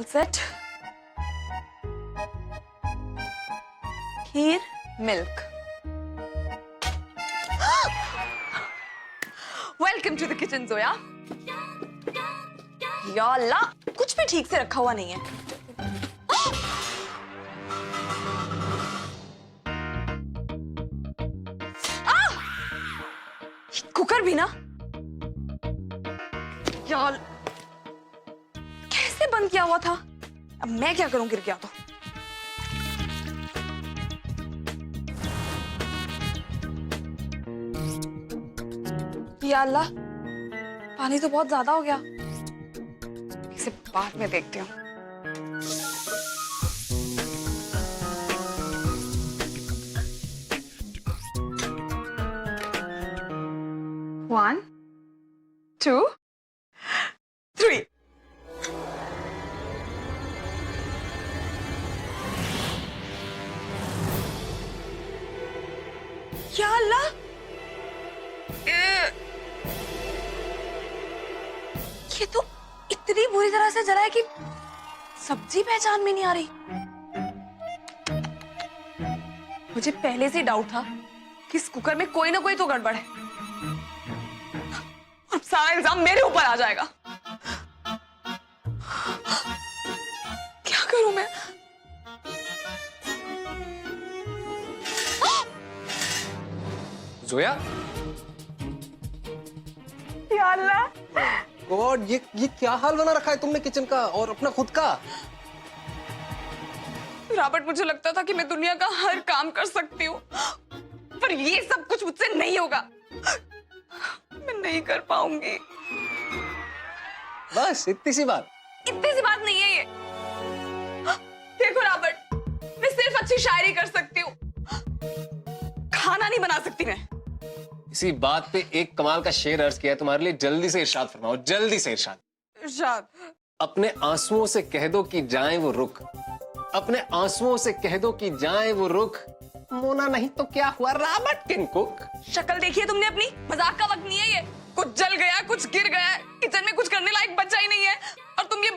All set. Kheer, milk. Welcome to the kitchen Zoya. या अल्लाह, कुछ भी ठीक से रखा हुआ नहीं है। कुकर भी ना यार, कैसे बंद किया हुआ था? अब मैं क्या करूं, गिर गया तो। या अल्लाह, पानी तो बहुत ज्यादा हो गया। इसे बाद में देखती हूँ। One, 2, 3। या अल्लाह, ये तो इतनी बुरी तरह से जला है कि सब्जी पहचान में नहीं आ रही। मुझे पहले से डाउट था कि इस कुकर में कोई ना कोई तो गड़बड़ है। अब सारा इल्जाम मेरे ऊपर आ जाएगा। क्या करूं मैं? जोया, या अल्लाह, गॉड, ये क्या हाल बना रखा है तुमने किचन का और अपना खुद का? रॉबर्ट, मुझे लगता था कि मैं दुनिया का हर काम कर सकती हूँ, पर ये सब कुछ मुझसे नहीं होगा। मैं नहीं कर पाऊंगी। बस इतनी सी बात? इतनी सी बात नहीं है ये। देखो रॉबर्ट, मैं सिर्फ अच्छी शायरी कर सकती हूँ, खाना नहीं बना सकती मैं। इसी बात पे एक कमाल का शेर अर्ज किया है तुम्हारे लिए, जल्दी से इरशाद फरमाओ, जल्दी से इरशाद। इरशाद? अपने आंसुओं से कह दो कि जाएं वो रुख, अपने आंसुओं से कह दो कि जाएं वो रुख, मोना नहीं तो क्या हुआ रॉबर्ट किंकुक। शक्ल देखिए तुमने अपनी, मजाक का वक्त नहीं है ये। कुछ जल गया, कुछ गिर गया, किचन में कुछ करने लायक बचा ही नहीं है, और तुम ये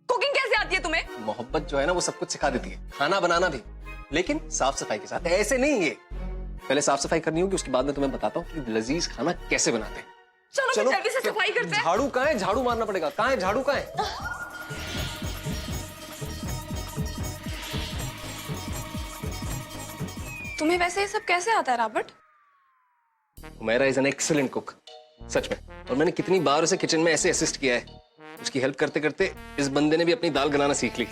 कुकिंग कैसे आती है तुम्हें? मोहब्बत जो है ना, वो सब कुछ सिखा देती है, खाना बनाना भी, लेकिन साफ सफाई के साथ। ऐसे नहीं, ये पहले साफ सफाई करनी होगी, उसके बाद में तुम्हें बताता हूँ कि लजीज खाना कैसे बनाते हैं। चलो जल्दी से सफाई करते हैं। झाड़ू कहाँ है? झाड़ू मारना पड़ेगा। कहाँ है झाड़ू? कहाँ है? तुम्हें वैसे ये सब कैसे आता है Robert? Humaira is an excellent cook, सच में। और मैंने कितनी बार उसे किचन में ऐसे असिस्ट किया है, उसकी हेल्प करते करते इस बंदे ने भी अपनी दाल गलाना सीख ली।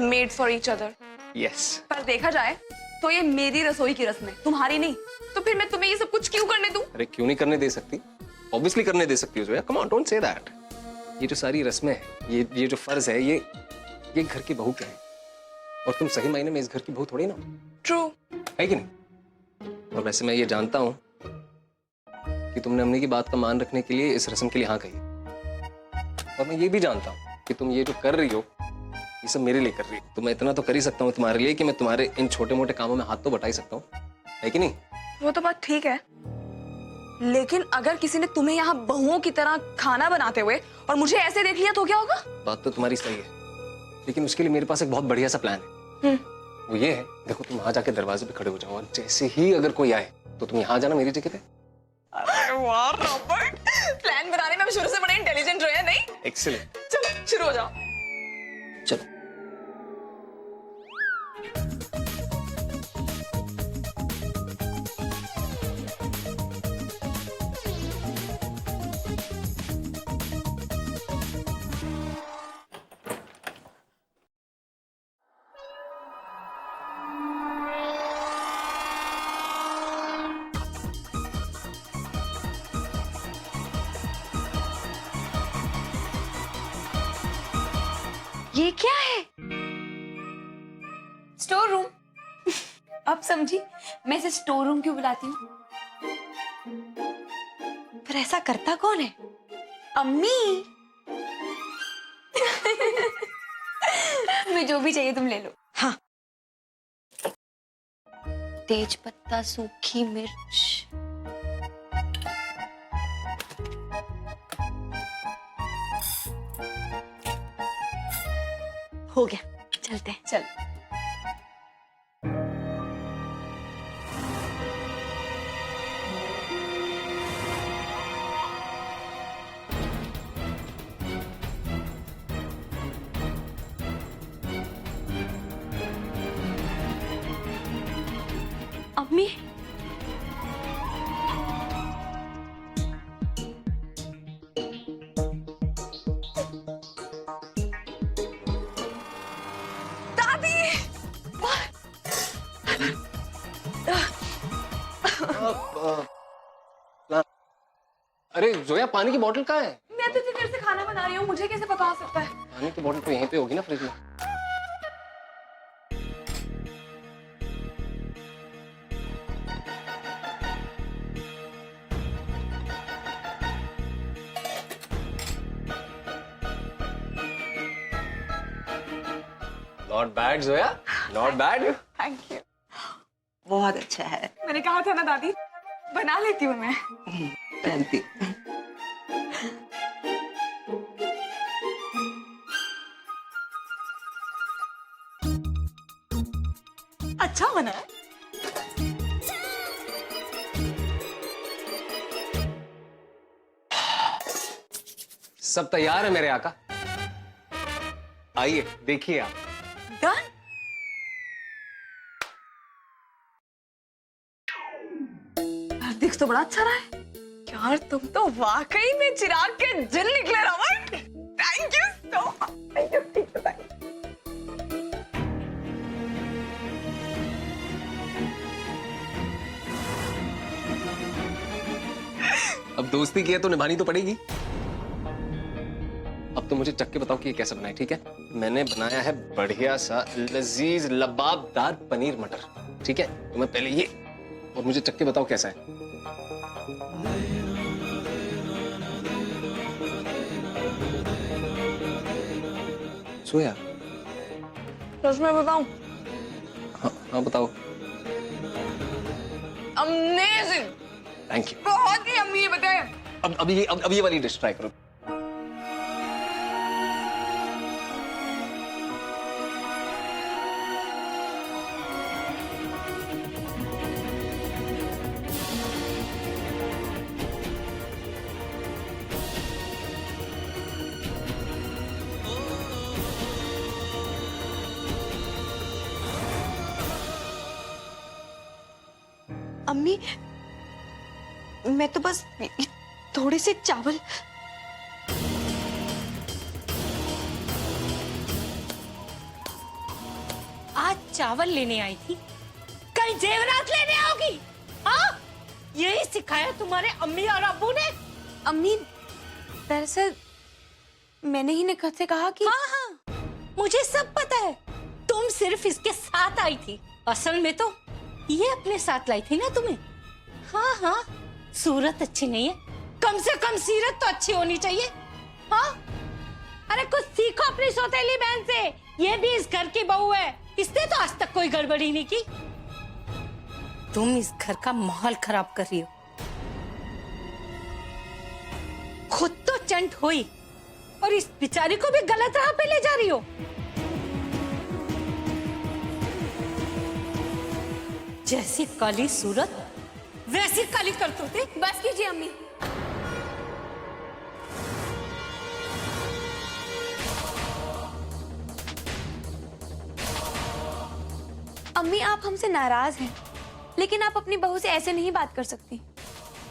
Made for each other. Yes. पर देखा जाए तो ये मेरी रसोई की रस्म है, तुम्हारी नहीं। तो फिर मैं तुम्हें ये सब कुछ क्यों करने दूं? अरे क्यों नहीं करने दे सकती? ऑब्वियसली करने दे सकती हो। Come on, don't say that. ये जो सारी रस्में हैं, ये जो फर्ज है, ये घर की बहू के हैं, और तुम सही मायने में इस घर की बहू थोड़ी ना। ट्रू है कि नहीं? और वैसे मैं ये जानता हूं कि तुमने अम्मी की बात का मान रखने के लिए इस रस्म के लिए हाँ कही, और मैं ये भी जानता हूं कि तुम ये जो कर रही हो, ये सब मेरे लिए कर रही हो। तो मैं इतना तो कर ही सकता हूँ तुम्हारे लिए कि मैं तुम्हारे इन छोटे मोटे कामों में हाथ तो बटा ही सकता हूँ, है कि नहीं? वो तो बात ठीक है, लेकिन अगर किसी ने तुम्हें यहाँ बहुओं की तरह खाना बनाते हुए और मुझे ऐसे देख लिया तो क्या होगा? बात तो तुम्हारी सही है, लेकिन उसके लिए मेरे पास एक बहुत बढ़िया सा प्लान है। वो ये है, देखो, तुम वहां जाके दरवाजे पे खड़े हो जाओ, और जैसे ही अगर कोई आए तो तुम यहाँ जाना मेरी जगह पे। अरे वाह रॉबर्ट, प्लान बनाने में शुरू से बड़े इंटेलिजेंट रहे हैं, नहीं? एक्सीलेंट। चलो शुरू हो जाओ। चलो। ये क्या है? Store room. अब समझी मैं इसे स्टोर रूम क्यों बुलाती हूँ। पर ऐसा करता कौन है? अम्मी। तुम्हें जो भी चाहिए तुम ले लो। हाँ। तेज पत्ता, सूखी मिर्च, हो गया, चलते हैं। चल। अम्मी, दादी। अरे जोया, पानी की बोतल कहाँ है? मैं तो इतनी देर से खाना बना रही हूँ, मुझे कैसे पता हो सकता है? पानी की बोतल तो यहीं पे होगी ना, फ्रिज में। Not bad Zoya, not bad. Thank you. बहुत अच्छा है। मैंने कहा था ना दादी, बना लेती हूँ मैं। पहनती अच्छा बना है। सब तैयार है मेरे आका, आइए देखिए आप। डन। दिख तो बड़ा अच्छा रहा है यार, तुम तो वाकई में चिराग के जिन निकले Raman. Thank you so much. Thank you. अब दोस्ती की है तो निभानी तो पड़ेगी। अब तो मुझे चख के बताओ कि ये कैसे बनाए, ठीक है? मैंने बनाया है बढ़िया सा लजीज लबाबदार पनीर मटर, ठीक है? तो मैं पहले ये, और मुझे चख के बताओ कैसा है। सोया, सच में बताऊं? हाँ हाँ बताओ। Amazing, thank you. बहुत ही अम्मी बताए। अब ये वाली डिश ट्राई करो। अम्मी, मैं तो बस थोड़े से चावल। आज चावल लेने आई थी, कहीं जेवरात लेने आओगी? हाँ, यही सिखाया तुम्हारे अम्मी और अब्बू ने? अम्मी, दरअसल मैंने ही निखत से कहा कि हाँ हाँ, मुझे सब पता है। तुम सिर्फ इसके साथ आई थी, असल में तो ये अपने साथ लाई थी ना तुम्हें। हाँ हाँ, सूरत अच्छी नहीं है, कम से कम सीरत तो अच्छी होनी चाहिए। हाँ, अरे कुछ सीखो अपनी सौतेली बहन से, ये भी इस घर की बहू है, इसने तो आज तक कोई गड़बड़ी नहीं की। तुम इस घर का माहौल खराब कर रही हो, खुद तो चंट हुई और इस बेचारी को भी गलत राह पे ले जा रही हो। जैसी काली सूरत वैसी काली करतूतें। बस कीजिए अम्मी। अम्मी, आप हमसे नाराज हैं, लेकिन आप अपनी बहू से ऐसे नहीं बात कर सकती।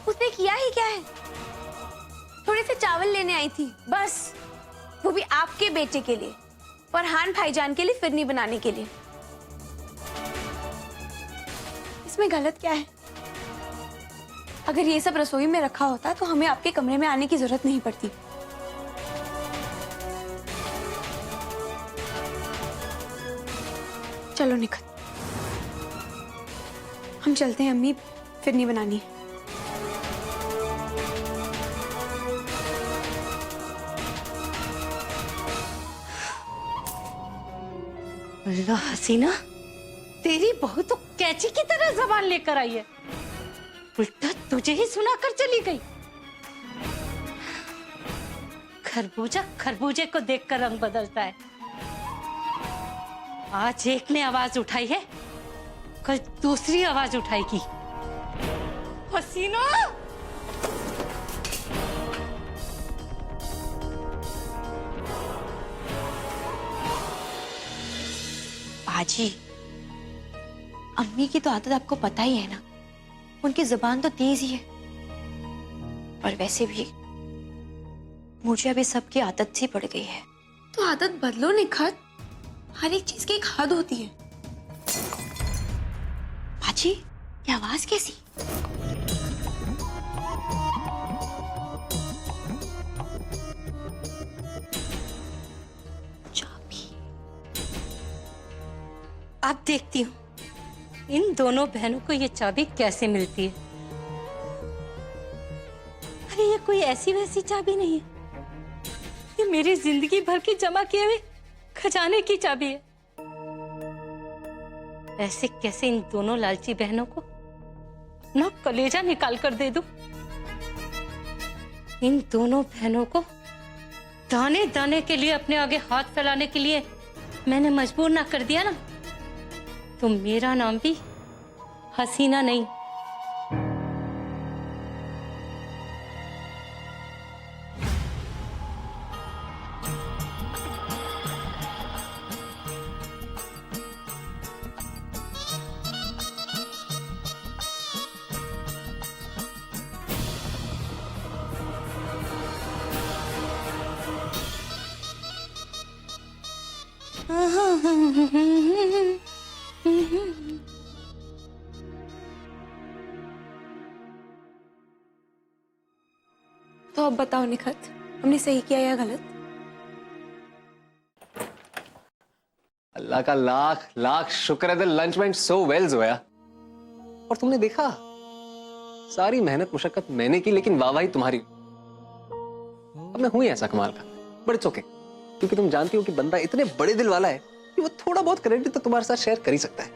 उसने किया ही क्या है? थोड़े से चावल लेने आई थी बस, वो भी आपके बेटे के लिए, फरहान भाईजान के लिए फिरनी बनाने के लिए। इसमें गलत क्या है? अगर ये सब रसोई में रखा होता तो हमें आपके कमरे में आने की जरूरत नहीं पड़ती। चलो निखत, हम चलते हैं, अम्मी फिरनी बनानी है। अल्लाह हसीना, तेरी बहू तो कैची की तरह जबान लेकर आई है, उल्टा तुझे ही सुनाकर चली गई। खरबूजा खरबूजे को देखकर रंग बदलता है। आज एक ने आवाज उठाई है, कल दूसरी आवाज उठाएगी। हसीना, बाजी, अम्मी की तो आदत आपको पता ही है ना, उनकी जुबान तो तेज ही है। और वैसे भी मुझे अभी सबकी आदत सी पड़ गई है। तो आदत बदलो निखत, हर एक चीज की एक हद होती है। बाजी, ये आवाज कैसी? चाबी। अब देखती हूँ इन दोनों बहनों को ये चाबी कैसे मिलती है। अरे ये कोई ऐसी वैसी चाबी नहीं है, ये मेरी जिंदगी भर की जमा किए हुए खजाने की चाबी है। ऐसे कैसे इन दोनों लालची बहनों को ना कलेजा निकाल कर दे दूं। इन दोनों बहनों को दाने दाने के लिए अपने आगे हाथ फैलाने के लिए मैंने मजबूर ना कर दिया ना, तो मेरा नाम भी हसीना नहीं। तो अब बताओ निखत, हमने सही किया या गलत? अल्लाह का लाख लाख शुक्र है, the lunch went so well Zoya. और तुमने देखा, सारी मेहनत मुशक्कत मैंने की, लेकिन वाहवाही तुम्हारी। अब मैं हूं ही ऐसा कमाल का, बट इट्स ओके, क्योंकि तुम जानती हो कि बंदा इतने बड़े दिल वाला है कि वो थोड़ा बहुत क्रेडिट तो तुम्हारे साथ शेयर कर ही सकता है।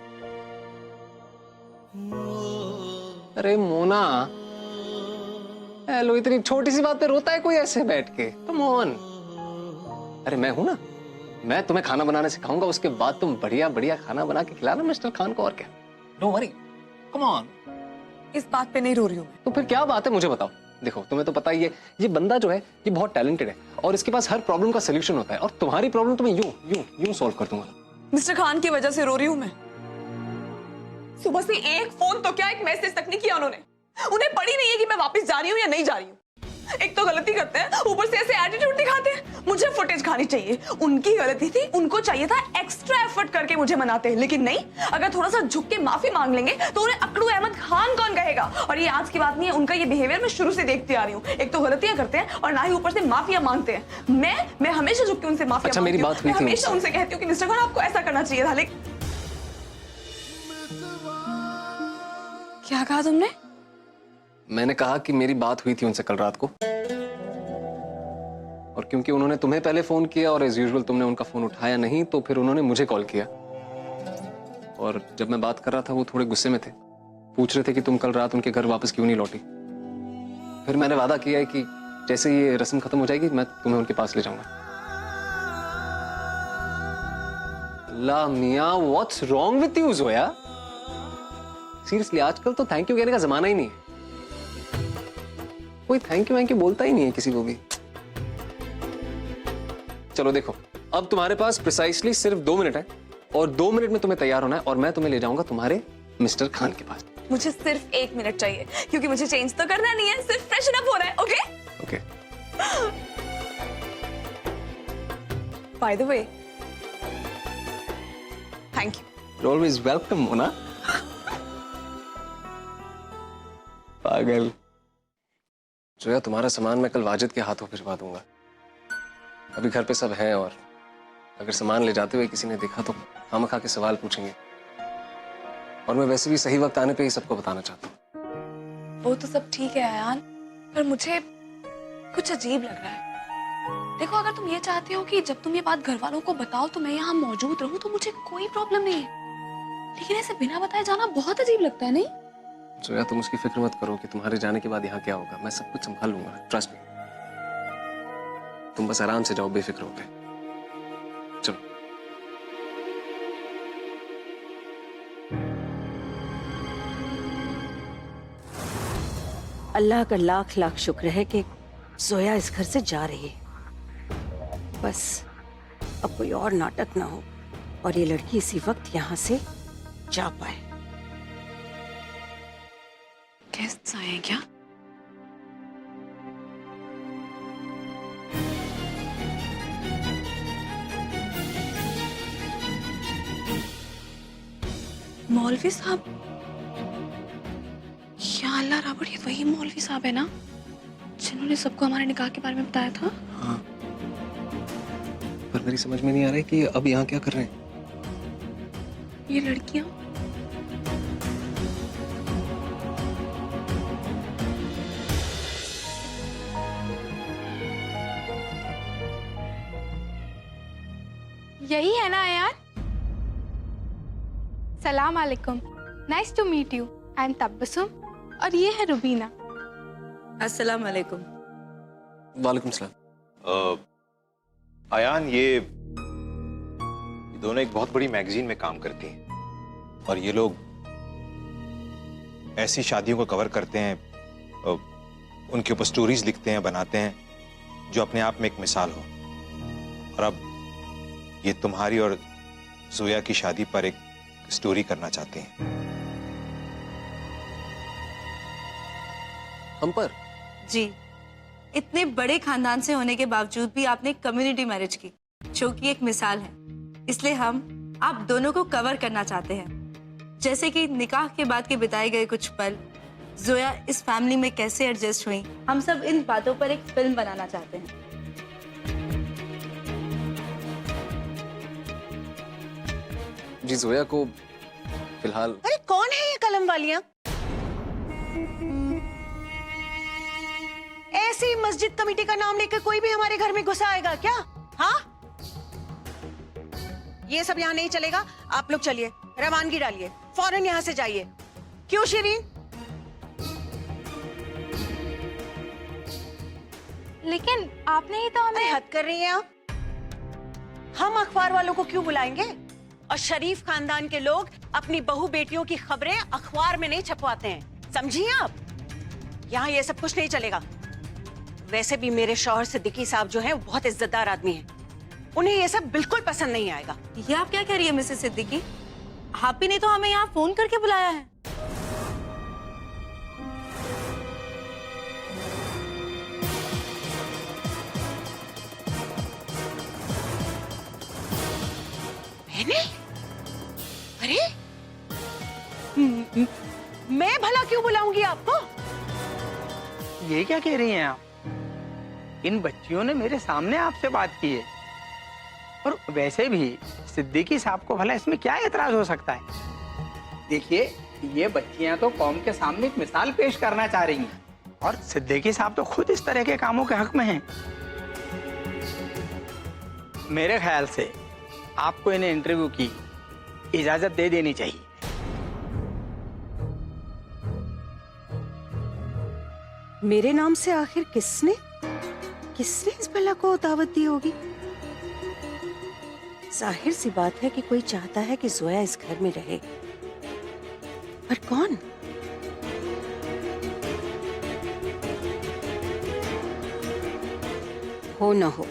अरे मोना, हेलो, इतनी छोटी सी बात पे रोता है कोई ऐसे बैठ के? Come on. अरे मैं हूं ना, मैं तुम्हें खाना बनाना सिखाऊंगा, उसके बाद तुम बढ़िया बढ़िया खाना बना के खिलाना मिस्टर खान को। और क्या, डोंट वरी, कम ऑन। इस बात पे नहीं रो रही हूँ मैं। तो फिर क्या बात है, मुझे बताओ। देखो, तुम्हें तो पता ही है, ये बंदा जो है ये बहुत टैलेंटेड है और इसके पास हर प्रॉब्लम का सोल्यूशन होता है। और तुम्हारी प्रॉब्लम तो मैं यूं सॉल्व कर दूंगा। मिस्टर खान की वजह से रो रही हूँ मैं। सुबह से एक फोन तो क्या, एक मैसेज तक नहीं किया उन्होंने। उन्हें पड़ी नहीं है कि मैं वापस जा रही हूँ या नहीं जा रही हूँ। एक तो गलती करते हैं, ऊपर से ऐसे एटीट्यूड दिखाते हैं। मुझे फुटेज खानी चाहिए, उनकी गलती थी, उनको चाहिए था एक्स्ट्रा एफर्ट करके मुझे मनाते हैं, लेकिन नहीं, अगर थोड़ा सा झुक के माफी मांग लेंगे तो उन्हें अकड़ू अहमद खान कौन कहेगा। और ये आज की बात नहीं है, उनका ये बिहेवियर मैं शुरू से देखती आ रही हूँ। एक तो गलतियां करते हैं और ना ही ऊपर से माफिया मांगते हैं। मैं हमेशा झुक के उनसे माफिया अच्छा, मेरी बात हुई थी, हमेशा उनसे कहती हूँ कि मिस्टर खान आपको ऐसा करना चाहिए था, लेकिन क्या कहा तुमने? मैंने कहा कि मेरी बात हुई थी उनसे कल रात को, और क्योंकि उन्होंने तुम्हें पहले फोन किया और एज यूजुअल तुमने उनका फोन उठाया नहीं, तो फिर उन्होंने मुझे कॉल किया। और जब मैं बात कर रहा था वो थोड़े गुस्से में थे, पूछ रहे थे कि तुम कल रात उनके घर वापस क्यों नहीं लौटी। फिर मैंने वादा किया है कि जैसे ये रस्म खत्म हो जाएगी मैं तुम्हें उनके पास ले जाऊंगा। अल्लाह मियां, what's wrong with you Zoya? Seriously, आजकल तो थैंक यू कहने का जमाना ही नहीं है। कोई थैंक यू बोलता ही नहीं है किसी को भी। चलो देखो, अब तुम्हारे पास प्रिसाइसली सिर्फ 2 मिनट है, और 2 मिनट में तुम्हें तैयार होना है और मैं तुम्हें ले जाऊंगा तुम्हारे मिस्टर खान के पास। मुझे सिर्फ 1 मिनट चाहिए, क्योंकि मुझे चेंज तो करना नहीं है, सिर्फ फ्रेशन अप हो रहा है। Okay okay. By the way, thank you. You always welcome Mona. पागल। जो है, तुम्हारा सामान मैं कल वाजिद के हाथों भिजवा दूंगा। अभी घर पे सब हैं, और अगर सामान ले जाते हुए किसी ने देखा तो खामखा के सवाल पूछेंगे, और मैं वैसे भी सही वक्त आने पे ही सबको बताना चाहता हूँ। वो तो सब ठीक है आयान, पर मुझे कुछ अजीब लग रहा है। देखो, अगर तुम ये चाहते हो कि जब तुम ये बात घर वालों को बताओ तो मैं यहाँ मौजूद रहूं, तो मुझे कोई प्रॉब्लम नहीं है, लेकिन ऐसे बिना बताए जाना बहुत अजीब लगता है, नहीं? जोया, तुम उसकी फिक्र मत करो कि तुम्हारे जाने के बाद यहाँ क्या होगा। मैं सब कुछ संभाल लूंगा, ट्रस्ट मी। तुम बस आराम से जाओ, बेफिक्र होके। चलो। अल्लाह का लाख लाख शुक्र है कि जोया इस घर से जा रही है। बस अब कोई और नाटक ना हो और ये लड़की इसी वक्त यहाँ से जा पाए। गेस्ट्स आए हैं क्या? मौलवी साहब, या अल्लाह राबड़, ये वही मौलवी साहब है ना जिन्होंने सबको हमारे निकाह के बारे में बताया था? हाँ, पर मेरी समझ में नहीं आ रहा है कि अब यहाँ क्या कर रहे हैं। ये लड़कियां यही है ना यार? सलाम अलैकुम, nice to meet you. I am Tabassum और ये है रुबीना। अस्सलाम वालेकुम। वालेकुम सलाम। आयान, ये दोनों एक बहुत बड़ी मैगजीन में काम करती हैं और ये लोग ऐसी शादियों को कवर करते हैं, उनके ऊपर स्टोरीज लिखते हैं, बनाते हैं जो अपने आप में एक मिसाल हो। और अब ये तुम्हारी और जोया की शादी पर एक स्टोरी करना चाहते हैं। हम पर? जी, इतने बड़े खानदान से होने के बावजूद भी आपने कम्युनिटी मैरिज की, जो कि एक मिसाल है। इसलिए हम आप दोनों को कवर करना चाहते हैं, जैसे कि निकाह के बाद के बिताए गए कुछ पल, जोया इस फैमिली में कैसे एडजस्ट हुई। हम सब इन बातों पर एक फिल्म बनाना चाहते हैं। जी, जोया को फिलहाल। अरे कौन है ये कलम वालियां? ऐसे ही मस्जिद कमेटी का नाम लेकर कोई भी हमारे घर में घुसा आएगा क्या? हाँ, ये सब यहाँ नहीं चलेगा। आप लोग चलिए, रवानगी डालिए, फौरन यहाँ से जाइए। क्यों शिरीन? लेकिन आपने ही तो अरे हमें। हद कर रही हैं आप। हम अखबार वालों को क्यों बुलाएंगे? और शरीफ खानदान के लोग अपनी बहू बेटियों की खबरें अखबार में नहीं छपवाते हैं, समझिए आप। यहाँ ये सब कुछ नहीं चलेगा। वैसे भी मेरे शौहर सिद्दीकी साहब जो हैं वो बहुत इज्जतदार आदमी हैं, उन्हें ये सब बिल्कुल पसंद नहीं आएगा। ये आप क्या कह रही है मिसेस सिद्दीकी? आप ही ने तो हमें यहाँ फोन करके बुलाया है। मैंने? अरे मैं भला क्यों बुलाऊंगी आपको? ये क्या कह रही हैं आप? इन बच्चियों ने मेरे सामने आपसे बात की है। और वैसे भी सिद्दीकी साहब को भला इसमें क्या एतराज हो सकता है? देखिए, ये बच्चियां तो कौम के सामने एक मिसाल पेश करना चाह रही हैं और सिद्दीकी साहब तो खुद इस तरह के कामों के हक में हैं। मेरे ख्याल से आपको इन्हें इंटरव्यू की इजाजत दे देनी चाहिए। मेरे नाम से आखिर किसने इस भला को दावत दी होगी? जाहिर सी बात है कि कोई चाहता है कि जोया इस घर में रहे, पर कौन? हो न हो,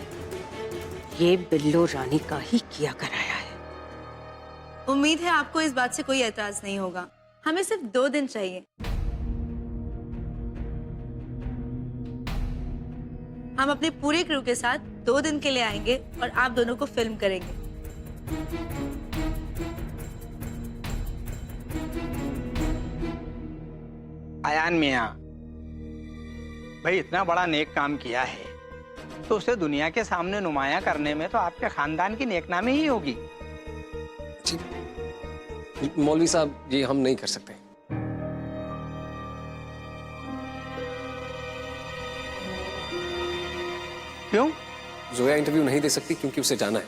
ये बिल्लो रानी का ही किया कराया है। उम्मीद है आपको इस बात से कोई एतराज नहीं होगा। हमें सिर्फ 2 दिन चाहिए। हम अपने पूरे क्रू के साथ 2 दिन के लिए आएंगे और आप दोनों को फिल्म करेंगे। आयान मियां, भाई इतना बड़ा नेक काम किया है तो उसे दुनिया के सामने नुमाया करने में तो आपके खानदान की नेकनामी ही होगी। जी, मौलवी साहब, ये हम नहीं कर सकते। क्यों? जोया इंटरव्यू नहीं दे सकती क्योंकि उसे जाना है।